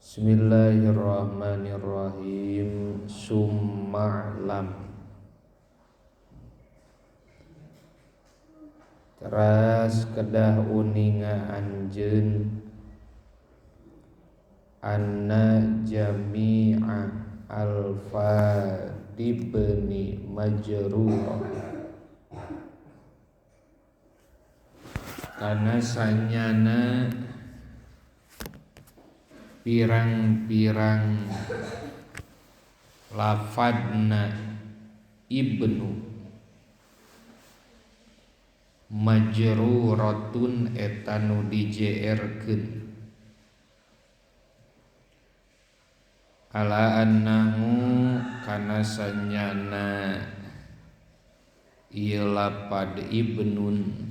Bismillahirrahmanirrahim. Summa'lam. Teras kedah uninga anjeun anna jami'a al-fadibni majrurah, kana sanyana pirang-pirang lafadna ibnu majruratun eta nu dijeerkeun ala annahu kana sanyana ieu lapad ibnun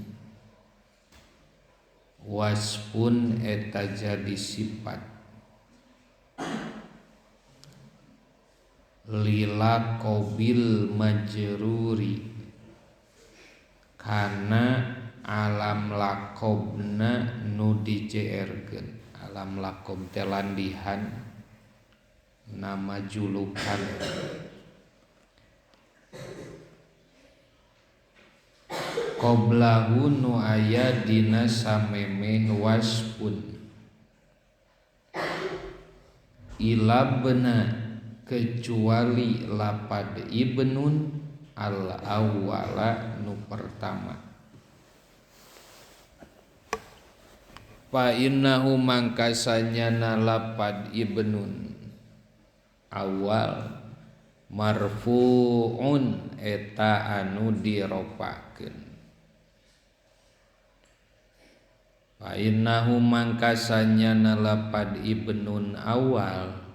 wasfun eta jadi sifat lila qabil majruri kana alam laqobna nu dijeerkeun. Alam laqob teh landihan nama julukan. Qoblahu nu aya dina samemeh wasfun ilabna kecuali lapad ibnun al awwala nu pertama. Fa innahu mangkasanyana lapad ibnun awal marfu'un eta anu diropakeun. Fa innahu mangkasanyana lapad ibnun awal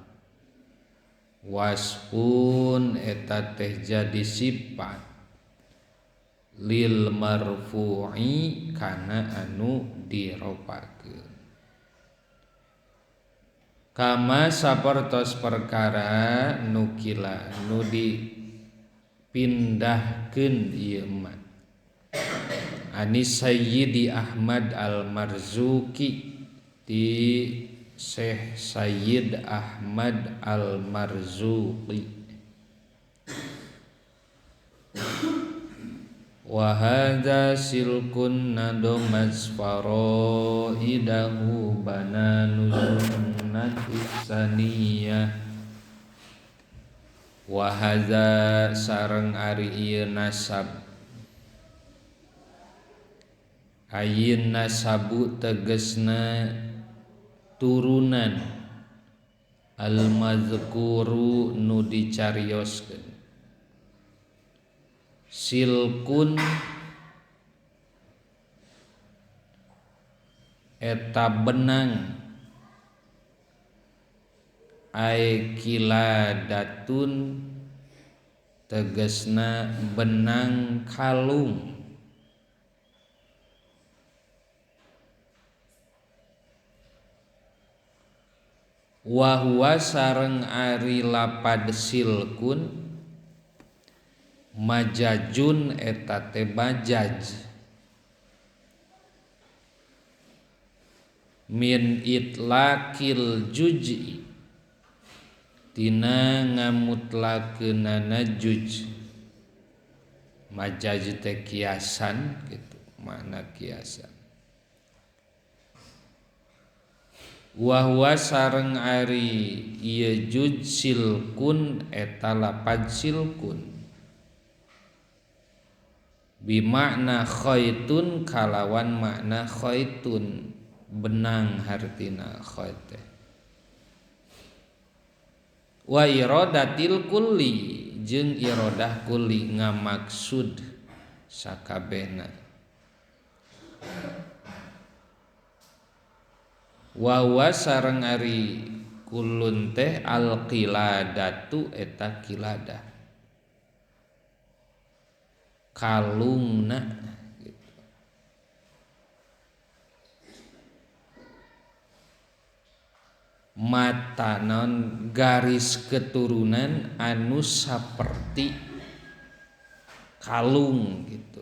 wasfun eta teh jadi sifat lil marfu'i kana anu diropakeun. Kama sapertos perkara nukila nu dipindahkeun ieu mah Anis Sayyidi Ahmad Al-Marzuki di Syekh Sayyid Ahmad Al-Marzuqi. Wa hadza silkun nadomaz faraidahu bananu sunnatis saniyah. Wa hadza sareng ari ieu nasab ayin nasabu tegesna turunan al-mazkuru nu dicarioskeun. Silkun eta benang ai kiladatun tegesna benang kalung. Wa huwa sareng ari lapad silkun majajun eta teh majaj min itlaqil juz'i tina ngamutlakeunana juz. Majaj teh kiasan gitu, makna kiasan. Wa huwa sareng ari ieu juz silkun eta lapad silkun bimakna khaitun kalawan makna khaitun benang hartina khait teh. Wa iradatil kulli jeung iradah kulli ngamaksud sakabehna. Wa huwa sareng ari kullun teh al qiladatu eta qiladah kalungna gitu. Mata naon garis keturunan anu saperti kalung gitu.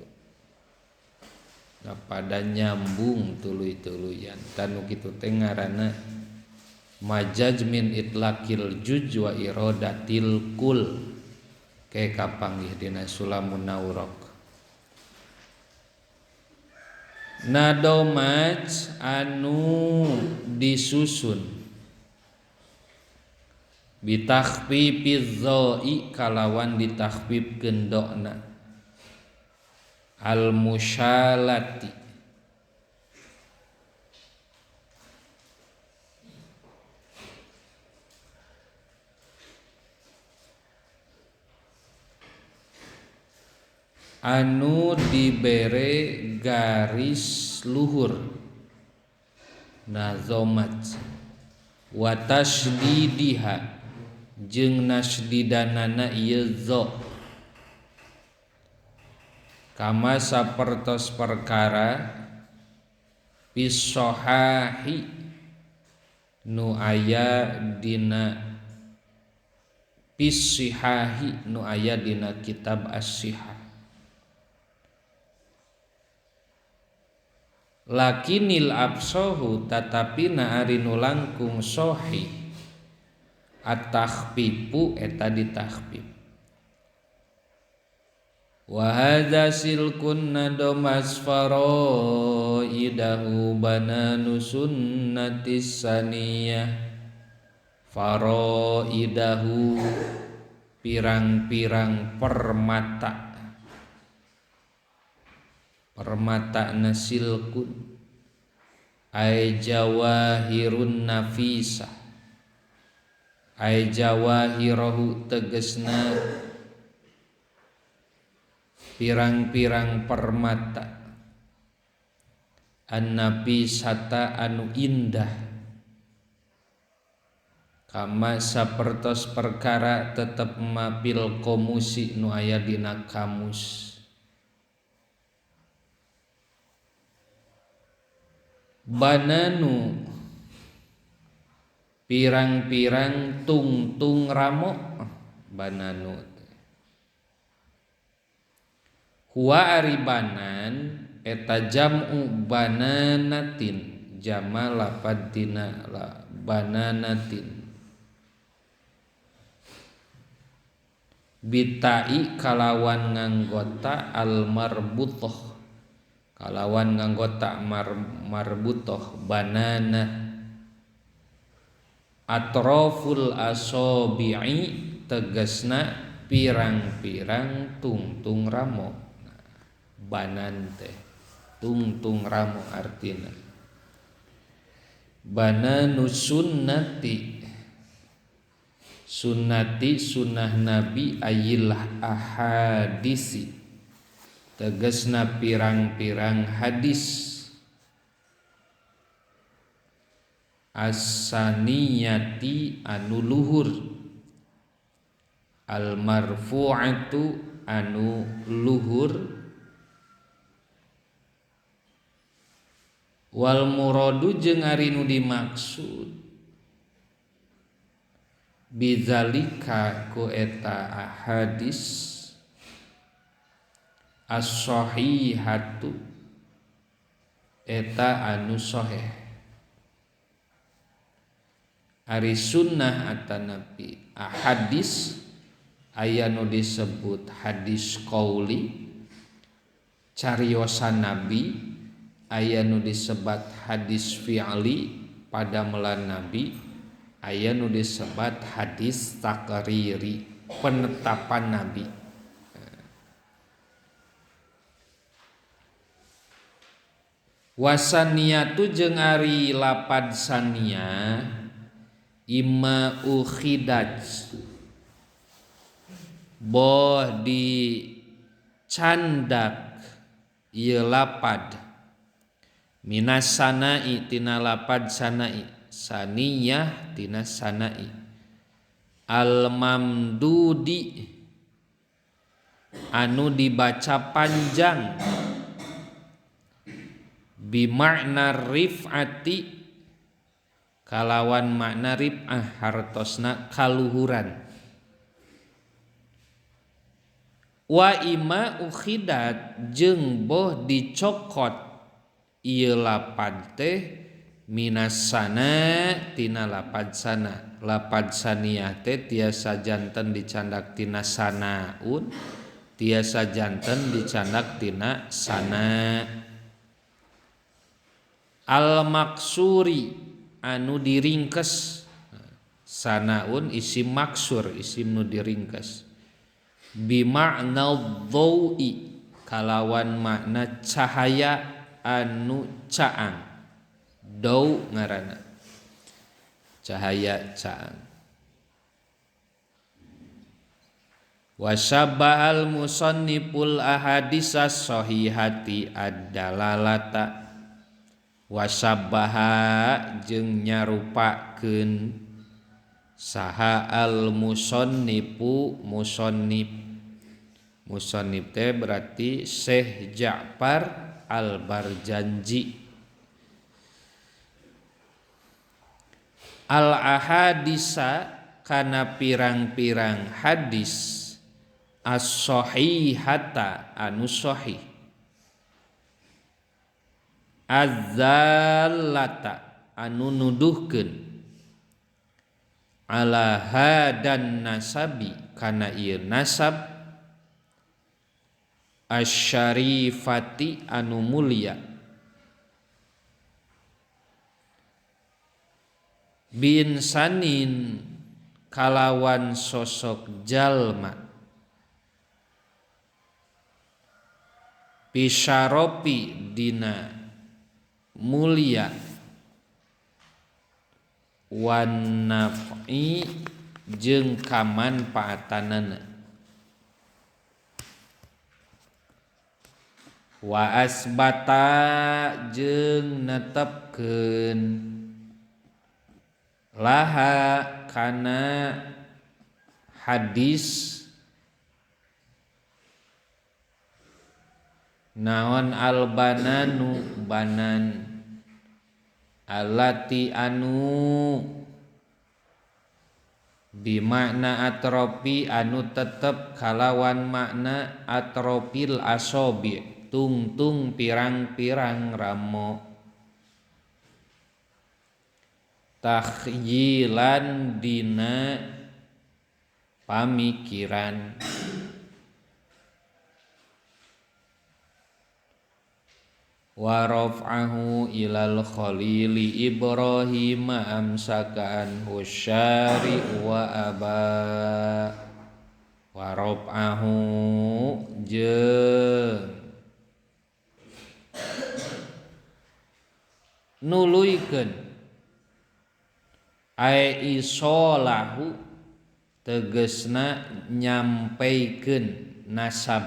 Pada nyambung tuluy-tuluyan tanu kitu teh ngaranna majaj min itlaqil juj wa iradatil kul ke kapanggih dina Sulamun Naurok. Nadomaj anu disusun bitakhfifiz zai kalawan ditakhfifkeun do'na al musyalati anu dibere garis luhur nazomat wa tasdidiha jeung nasdidanana ieu zo kama sapertos perkara pisohahi nu aya dina pisihahi nu aya dina kitab as-sihah. Lakinil absohu tatapi na ari nu langkung sohi at-takhfifu eta ditakhfif. Wa hadza silkun nadomas faraidahu bananu sunnatis saniyah. Faraidahu pirang-pirang permata nasilkun ay jawahirun nafisa ay jawahirahu tegesna pirang-pirang permata an-nafisata anu indah kama sapertos perkara tetep mapil komusi nu aya dina kamus. Bananu pirang-pirang tungtung ramo bananu huwa ari banan eta jam'u bananatin jama lapad tina bananatin bitai kalawan nganggota al marbutoh kalawan nganggota marbutoh banana atroful asobi'i tegesna pirang-pirang tungtung ramo banan teh tungtung ramo artina bananu sunnati sunnah nabi ayil ahadisi tegesna pirang-pirang hadis as-saniyati anu luhur al marfu'atu anu luhur wal muradu jeung ari nu dimaksud bidzalika ku eta hadis as-sahihatu eta anu sahih ari sunnah atanapi ahadis aya nu disebut hadis qauli cariosan nabi aya nu disebut hadis fi'li padamelan nabi aya nu disebut hadis takriri penetapan nabi. Wasaniyatu jeung ari lapad sania imma ukhidat boh di candak ieu lapad minas sanai tina lapad sanai saniyah tina sanai al mamdudi anu dibaca panjang bimakna rif'ati kalawan makna rif'ah hartosna kaluhuran wa ima ukhidat jeung boh dicokot ieu lapad teh minasana tina lapad sana. Lapad saniyah teh tiasa janten dicandak tina sanaun, tiasa janten dicandak tina sana. Al maksuri anu diringkes, sanaun isim maksur, isim nu diringkes. Bima'na dhaui kalawan makna cahaya anu caang. Dau ngaranna cahaya caang. Wasabbahal musanniful ahaditsas sahihati ad-dalalata. Wasabbaha jeung nyarupakeun saha al musannifu musannif. Musannif teh berarti Syekh Ja'far Al-Barjanji. Al ahadisa kana pirang-pirang hadis as-sahihata anu sahih. Az-zallata anu nuduhkeun ala hadan nasabi kana ieu nasab asyarifati anu mulia. Bin sanin kalawan sosok jalma. Bisyaropi dina mulia. Wan naf'i jeung kamanfaatanana. Wa asbata jeung netepkeun laha kana hadis naon albananu banan alati anu bimakna atropi anu tetep kalawan makna atropil asobi tungtung pirang-pirang ramo. Takhyilan dina pamikiran. Wa raf'ahu ilal khalili Ibrahim amsaka anhu syari wa aba. Wa raf'ahu jeung nuluykeun ai isolahu tegesna nyampaikeun nasab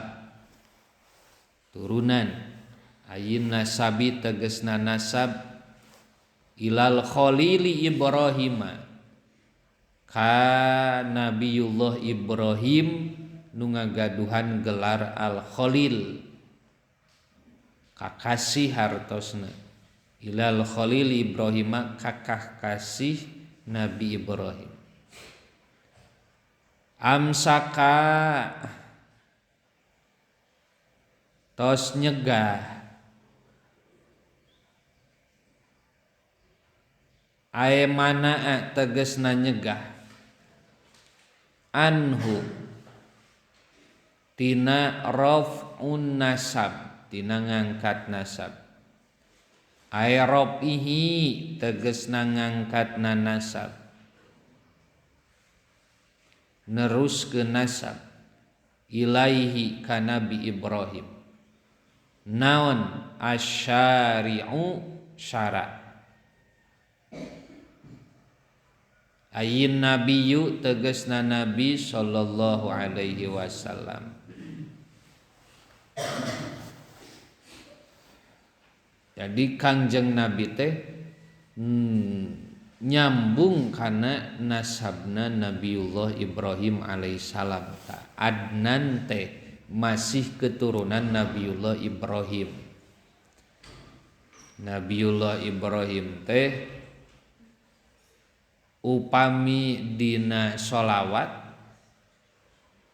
turunan. Ayin nasabi tegesna nasab ilal khalili Ibrahim ka Nabiullah Ibrahim nu ngagaduhan gelar al khalil kakasih hartosna. Ilal khalil Ibrahim kakah kasih Nabi Ibrahim. Amsaka tos nyegah ae manaa tegesna nyegah anhu tina raf'un nasab tina ngangkat nasab ae rafihi tegesna ngangkatna nasab neruskeun nasab ilaihi ka Nabi Ibrahim naon asyari'u syara' ayin nabiyyu tegesna nabi sallallahu alaihi wasallam. Jadi kangjeng nabi teh nyambung kana nasabna Nabiullah Ibrahim alaihissalam. Adnan teh masih keturunan Nabiullah Ibrahim. Nabiullah Ibrahim teh upami dina sholawat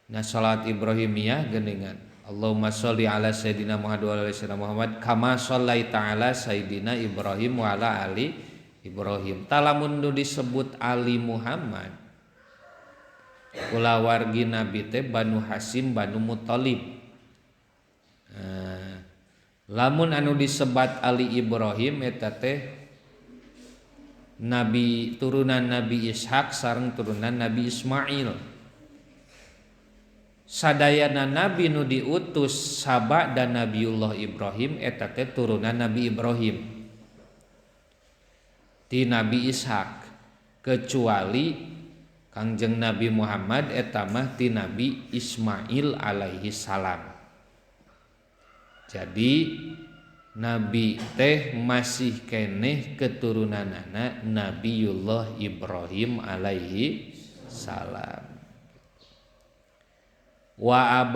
na salat Ibrahimiyah geuningan Allahumma sholli ala sayyidina Muhammad wa ala sayyidina Muhammad kama shallaita ala sayyidina Ibrahim wa ala ali Ibrahim. Talamun nu disebut Ali Muhammad kulawargi Nabi teh Banu Hasim Banu Muthalib. Lamun anu disebat Ali Ibrahim eta teh Nabi turunan Nabi Ishak sareng turunan Nabi Ismail. Sadayana Nabi nu diutus Saba dan Nabiullah Ibrahim eta teh turunan Nabi Ibrahim ti Nabi Ishak, kecuali Kangjeng Nabi Muhammad eta mah ti Nabi Ismail alaihi salam. Jadi Nabi teh masih keneh keturunanana Nabiullah Ibrahim alaihi salam. Wa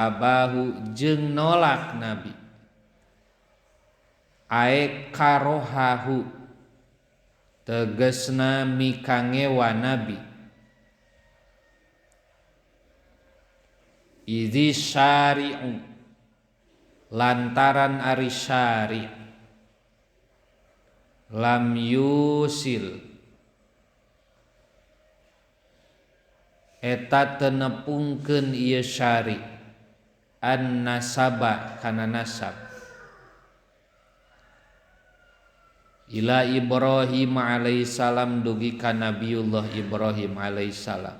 abahu jeung nolak Nabi ae karohahu tegesna mikangewa Nabi idzi syari'u lantaran ari syari' lam yusil eta tenepungkeun ieu syari' an nasaba kana nasab ila Ibrahim alaihissalam dugi ka Nabiullah Ibrahim alaihissalam.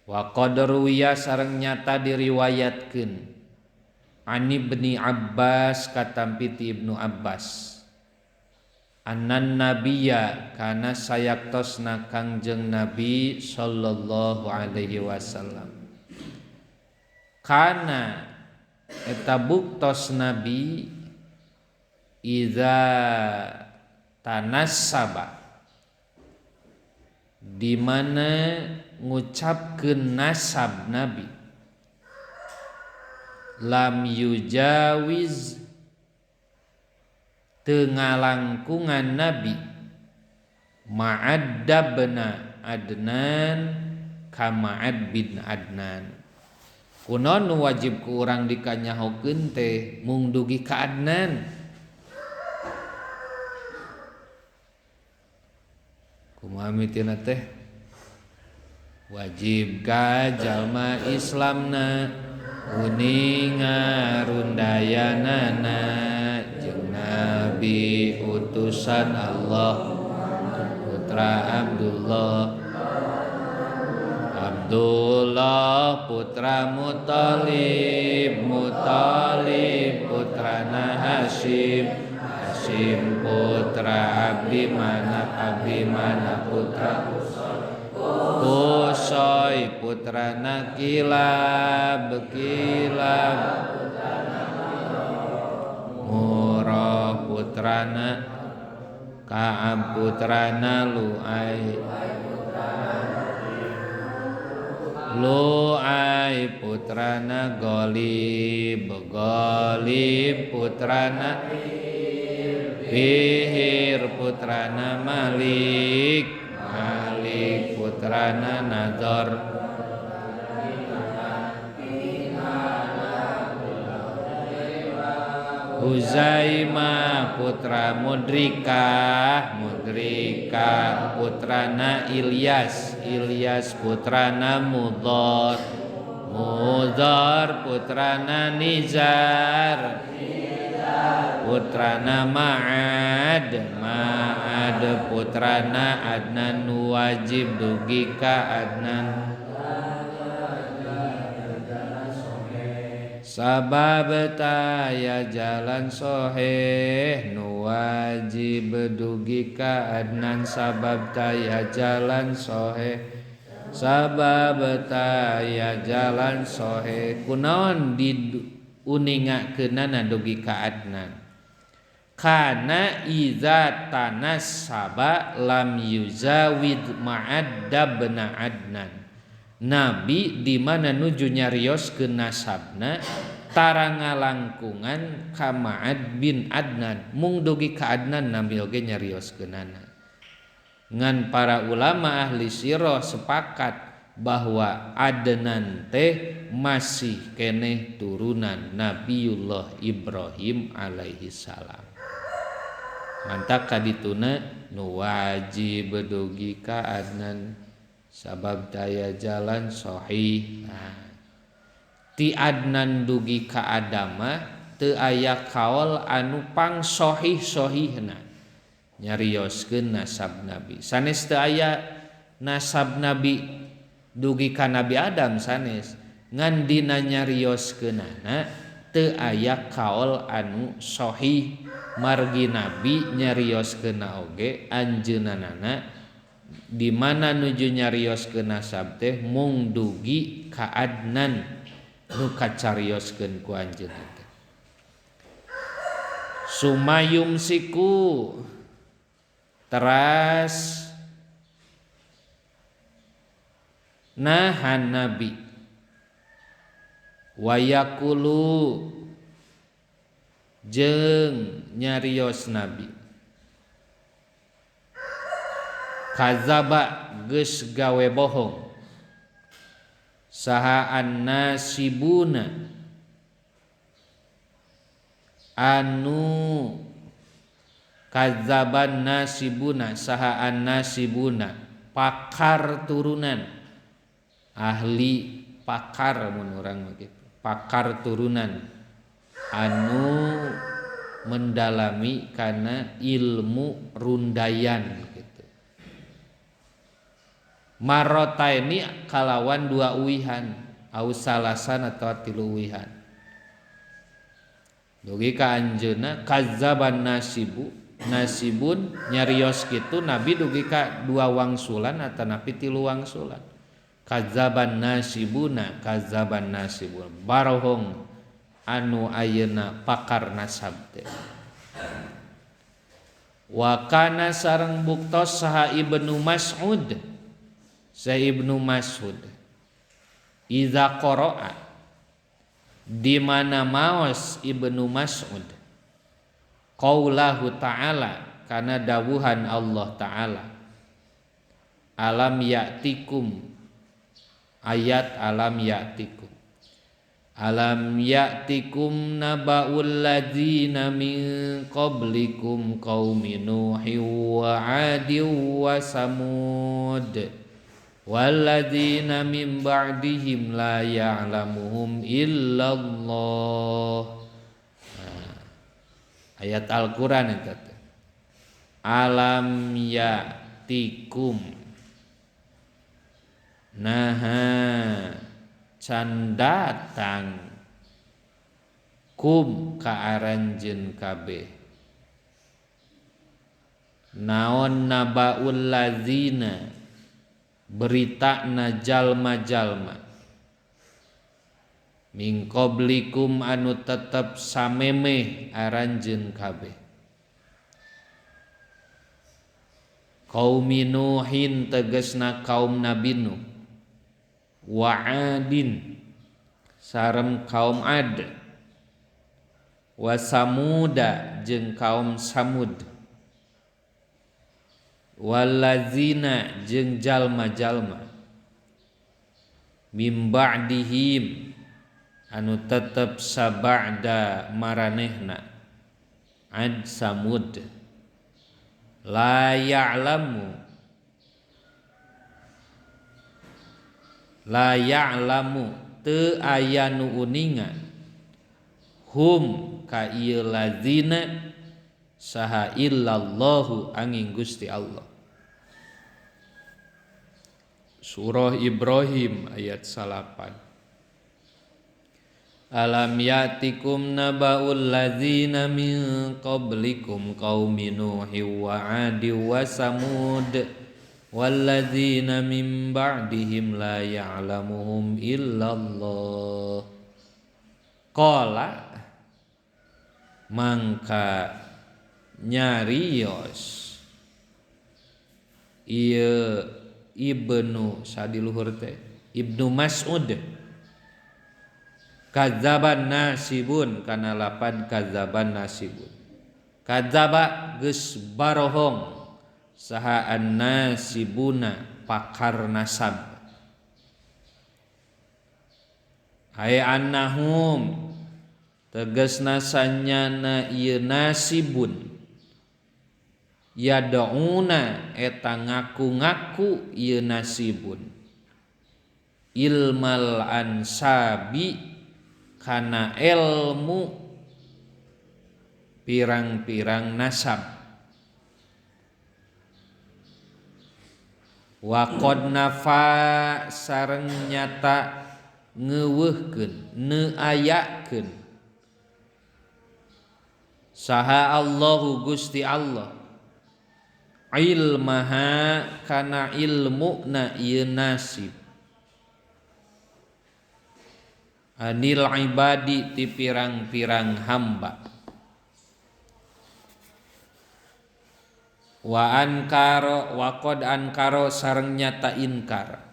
Wa qad ruwiya sareng nyata diriwayatkeun ani Ibni Abbas katampi ti Ibnu Abbas annan nabiyya kana sayaktosna Kangjeng Nabi sallallahu alaihi wasallam kana eta buktos Nabi iza tanassaba di mana ngucapkeun nasab Nabi lam yujawiz teu ngalangkungan Nabi ma'addabna Adnan ka Ma'ad bin Adnan. Kunaon nu wajib ku urang dikanyahokeun teh mung dugi ka Adnan. Kumaha mitina teh wajib ka jalma Islamna uning ngarundayanana jeung Nabi utusan Allah putra Abdullah putra Muthalib putrana Hashim putra Abdi Manaf putra Qusay putrana Kilab Murrah putrana Ka'ab putrana Lu'ay putrana Ghalib putrana Fihir putrana Malik putrana Nador Huzaimah putra Mudrikah putrana Ilyas putrana Mudhar putrana Nizar putrana Ma'ad putrana Adnan wajib dugi ka Adnan. Sabab taya jalan soheh nu wajib dugi ka Adnan sabab taya jalan soheh kunaon diuningakeunana dugi ka Adnan kana iza tanassaba lam yuzawid ma'addabna Adnan. Nabi di mana nuju nyarioskeun nasabna tara ngalangkungan ka Ma'ad bin Adnan mung dugi ka Adnan Nabi oge nyarioskeunana. Ngan para ulama ahli sirah sepakat bahwa Adnan teh masih keneh turunan Nabiullah Ibrahim alaihi salam. Mantap kadituna nu wajib dugi ka Adnan sabab daya jalan sahih. Ti Adnan dugi ka Adama teu aya kaol anu pang sahih-sahihna nyarioskeun nasab Nabi. Sanes teu aya nasab Nabi dugi ka Nabi Adam sanes ngan dina nyarioskeunana teu aya kaol anu sahih margi Nabi nyarioskeunna oge anjeunanana di mana nuju nyarioskeun nasab teh mung dugi ka Adnan nu kacarioskeun ku anjeunna teh. Sumayum siku teras nahan Nabi wayakulu jeung nyarios Nabi kazaba geus gawe bohong saha annasibuna anu kazaban nasibuna saha annasibuna pakar turunan ahli pakar mun urang begitu pakar turunan anu mendalami kana ilmu rundayan gitu. Marota ini kalawan dua uwihan au salasan atau tilu uwihan. Dugi ka anjeunna kazzaban nasibun nyarios kitu Nabi dugi ka dua wangsulan atau napi tilu wangsulan. Kazzaban nasibun barohong anu ayeuna pakar nasab teh. Wa kana sareng buktos saha Ibnu Mas'ud. Sa Ibnu Mas'ud iza qara'a di mana maos Ibnu Mas'ud qaulahu ta'ala kana dawuhan Allah ta'ala alam ya'tikum ayat alam ya'tikum alam ya'tikum naba'ul ladzina min qablikum qaumi nuhin wa 'adin wa samud walladzina min ba'dihim la ya'lamuhum illallah. Ayat Al-Qur'an eta teh. Alam ya'tikum naha can datang kum ka aranjeun kabeh naon nabaul ladzina berita na jalma-jalma min qablikum anu tetep samemeh aranjeun kabeh qaumi nuhin tegasna kaum Nabi Nuh wa adin sareng kaum Ad wa samuda jeung kaum Samud wallazina jeung jalma-jalma mim ba'dihim anu tetep sabada maranehna Ad Samud la ya'lamu teu aya nu uningan hum ka ieu lazina saha illallahu angin Gusti Allah. Surah Ibrahim ayat 8. Alam yatikum naba'ul ladzina min qablikum qaumi nuhin wa 'adin wa samud walladzina min ba'dihim la ya'lamuhum illallah. Qala mangka nyarios ieu Ibnu sadiluhur teh Ibnu Mas'ud kadzaban nasibun kana lapan kadzaban nasibun kadzaba geus barohong saha annasibuna pakar nasab ay annahum tegasna sanyana ieu nasibun yad'una eta ngaku-ngaku ieu nasibun ilmal ansabi kana ilmu pirang-pirang nasab wa qad nafa sareng nyata ngeuweuhkeun neuayakeun saha Allahu Gusti Allah ilmaha kana ilmuna ieu nasib anil ibadi ti pirang-pirang hamba wa qad ankaro sareng nyata inkar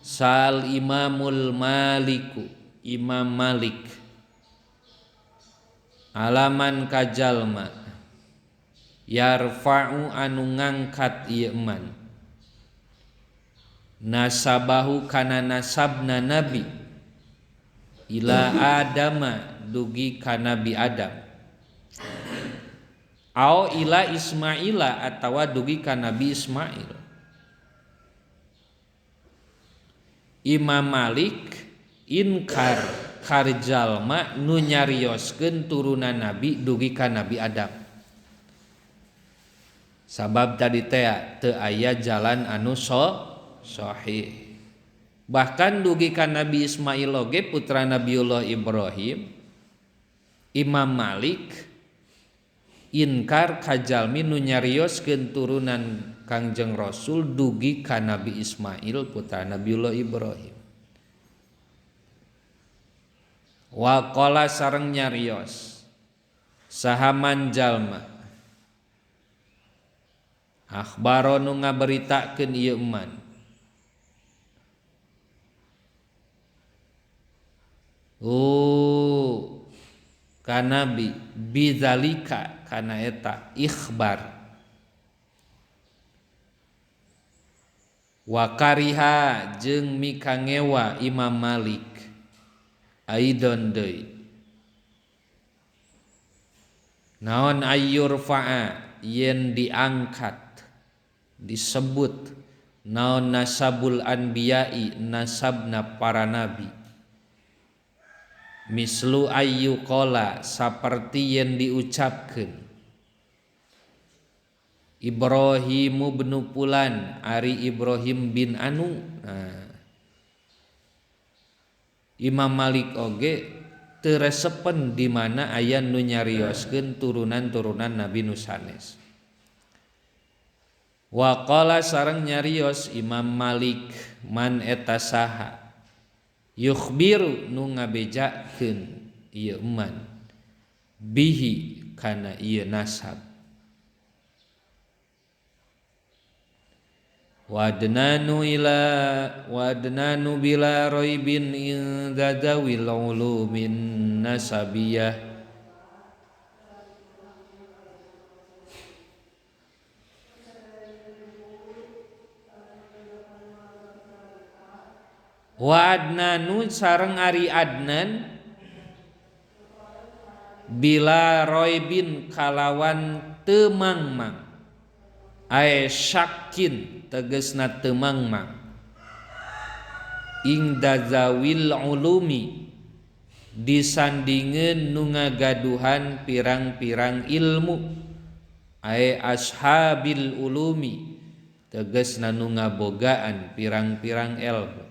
sal imamul maliku Imam Malik alaman kajalma yarfa'u anu ngangkat ieu man nasabahu kana nasabna nabi ila adama dugi ka Nabi Adam au ila Ismaila atawa dugi ka Nabi Ismail. Imam Malik inkar karjalma nu nyarioskeun turunan Nabi dugi ka Nabi Adam sabab tadi teh teu aya jalan anu sahih. Bahkan dugi ka Nabi Ismail oge putra Nabiullah Ibrahim Imam Malik inkar kajalmi nu nyarioskeun turunan Kangjeng Rasul dugi ka Nabi Ismail putra Nabiullah Ibrahim. Wa qala sareng nyarios sahaman jalma akhbaro nu ngaberitakeun ieu man ka Nabi bidzalika kana eta ikhbar wa kariha jeung mikangewa Imam Malik aidon deui naon ayyurfa'a yen diangkat disebut naon nasabul anbiya'i nasabna para nabi mislu ayyu qala saperti yang diucapkeun Ibrahimu bin Fulan ari Ibrahim bin anu. Imam Malik oge teu resepen di mana aya nu nyarioskeun turunan-turunan Nabi nu sanes. Wa qala sareng nyarios Imam Malik man eta saha yukhbiru nu ngabejakeun ieu man bihi kana ieu nasab wadnanu bila raibin inda dawil ulumin nasabiyah wa adnanu sareng ari adnan bila roibin kalawan teu mangmang ae syakin tegesna teu mangmang ingda zawil ulumi disandingeun nu ngagaduhan pirang-pirang ilmu ae ashabil ulumi tegesna nu ngabogaan pirang-pirang ilmu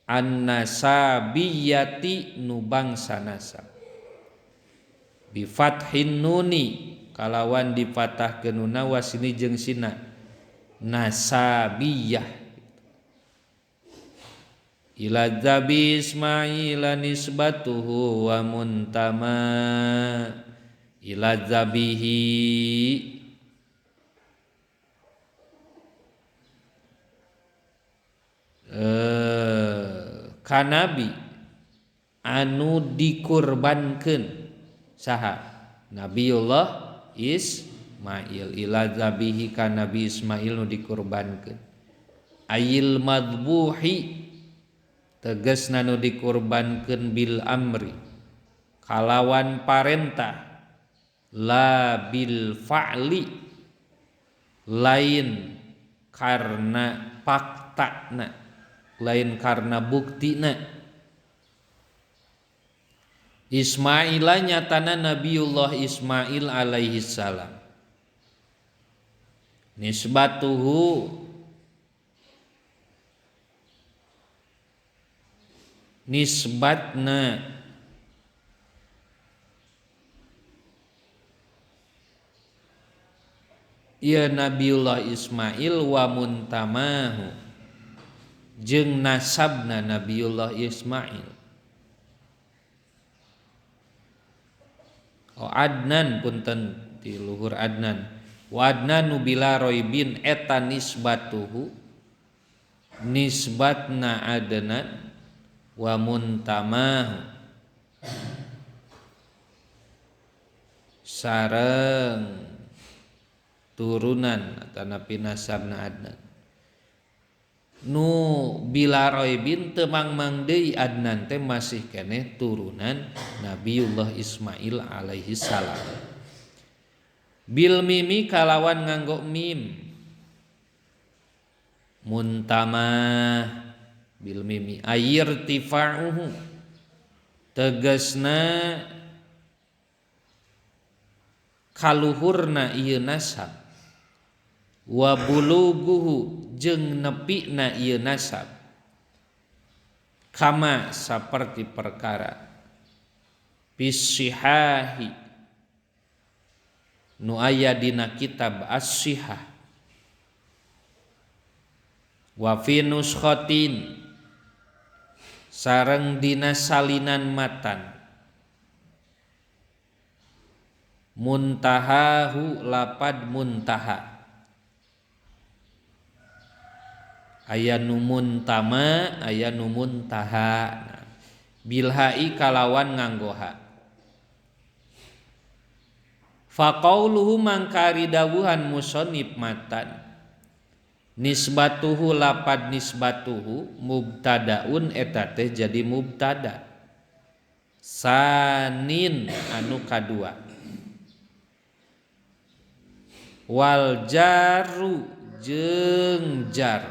an-nasabiyati nu bangsa nasab bi fathin nuni kalawan dipatahkeun nunna wasini jeung sina nasabiyah ila dzabi Ismail nisbatuhu wa muntama ila dzabihi kanabi anu dikurbankeun saha Nabiullah Ismail ila dzabihi ka Nabi Ismail nu dikurbankeun ayil madbuhi tegasna nu dikurbankeun bil amri kalawan parentah la bil fa'li lain karena faktana lain karena buktina. Ismaila nyatana Nabiullah Ismail alaihi salam nisbatuhu nisbatna ya Nabiullah Ismail wa muntamahu jeung nasabna Nabiullah Ismail. Adnan punten ti luhur Adnan wa Adnanu bila roibin eta nisbatuhu nisbatna Adnan wa muntamahu sareng turunan atanapi nasabna Adnan nu bila roibin teu mangmang deui Adnan teh masih keneh turunan Nabiullah Ismail alaihi salam. Bil mimi kalawan nganggo mim muntamah bil mimi ayirtifa'uhu tegasna kaluhurna ieu nasab wa buluguhu jeung nepina ieu nasab kama saperti perkara bisihahi nu aya dina kitab as-sihah wa fi nuskhatin sareng dina salinan matan muntahahu lapad muntaha aya nu muntama aya nu muntaha bilhai kalawan nganggo ha. Faqauluhu mangkari dawuhan musannif matan nisbatuhu lapad nisbatuhu mubtadaun eta teh jadi mubtada sanin anu kadua wal jaru jeung jar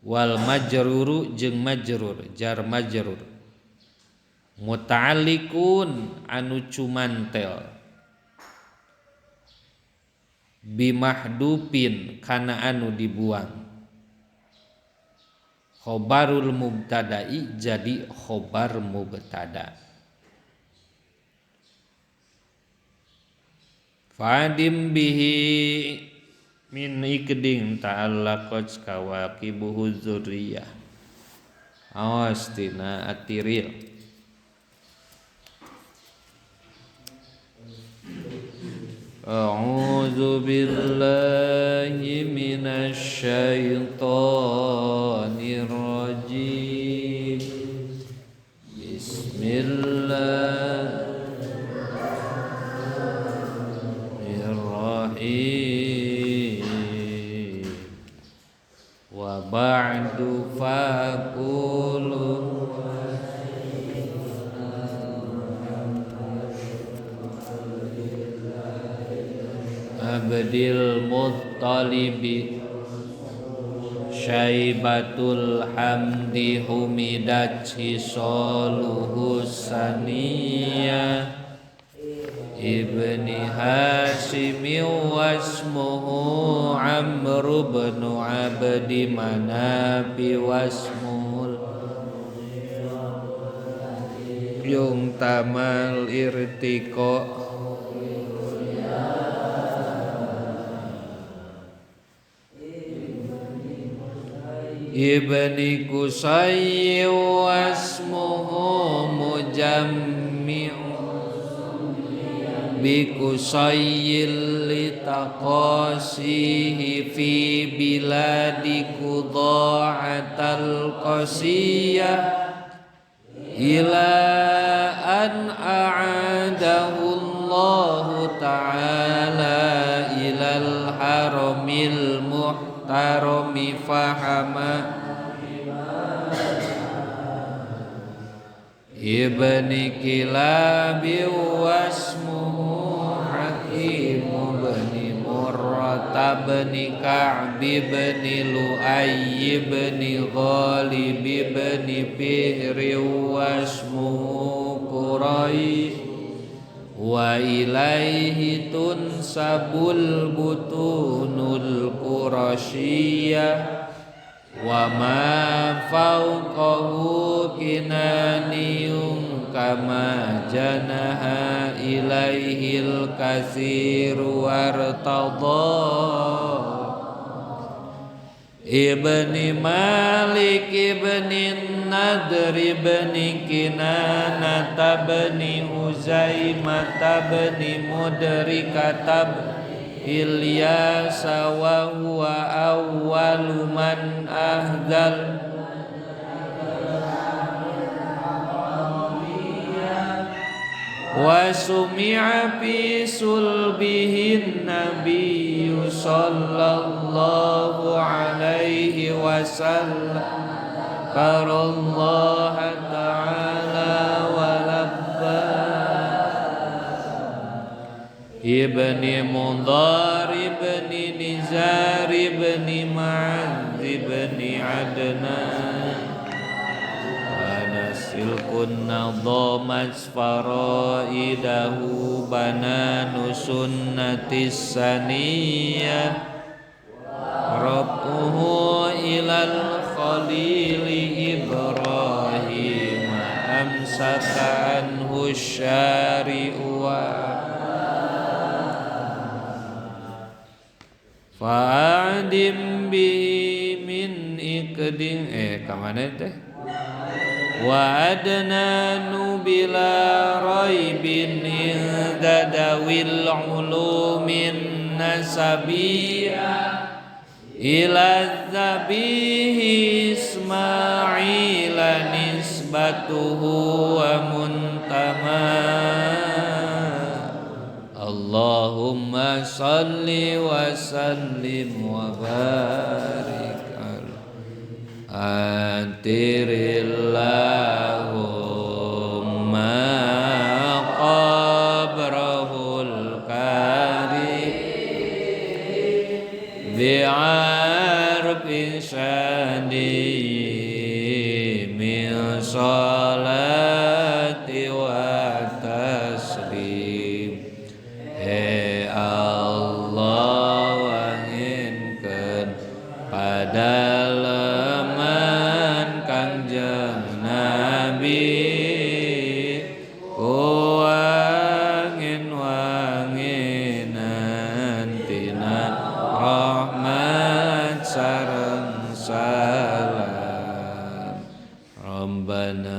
wal majruru jeung majrur jar majrur muta'alliqun anu cumantel bimahdupin kana anu dibuang khobarul mubtada'i jadi khobar mubtada. Fadim bihi min ikding ta'allaqat kawaqibuhu dzurriyyah awas tina atiril a'udzu billahi minasy syaithanir rajim bismillahirrahmanirrahim wa ba'du faqulu abdil muttalibi syaibatul hamdi humidat hisaluhu saniyah ibni Hashimi wasmuhu Amr bin Abdi Manafi wasmul yung tamal irtiqa ibni Qusay wasmuhu mujammi'u bi Qusayil litaqasihi fi biladi Qudha'atal qasiyah ila an a'adahu Allah ta'ala ilal haramil muhtarami fahama ibni Kilabi wasmuhu Hakim ibni Murrata ibni Ka'b ibni Lu'ay ibni Ghalib ibni Fihri wasmuhu Quraisy wa ilaihi tunsabul butunul Qurasyiyah wa ma fawqahu kinaniyum kama janaha ilaihil katsiru wartadha ibni Malik ibni Nadr ibni Kinanah ibni Huzaimah ibni Mudrikah Ilyas wa huwa awwalu man ahdal wa sumi'a fi sulbihin nabiyyu sallallahu alaihi wasallam qarallaha ta'ala wa labba ibni Mudhar ibni Nizar ibni Ma'ad ibni Adnan silkun nadhamat faraidahu bananu sunnatis saniyah rabbuhu ilal khalili Ibrahim amsaka anhu syari'u fa'adim bihi min ikdin kamana teh wa adnanu bila raibin inda dawil ulumin nasabiyah ila zabihi Ismail nisbatuhu wa muntama Allahumma salli wa sallim wa barik Antirillahumma qabrahul karim bi'arfi syadi min salati wa taslim Allah wanginkan pada Rabbana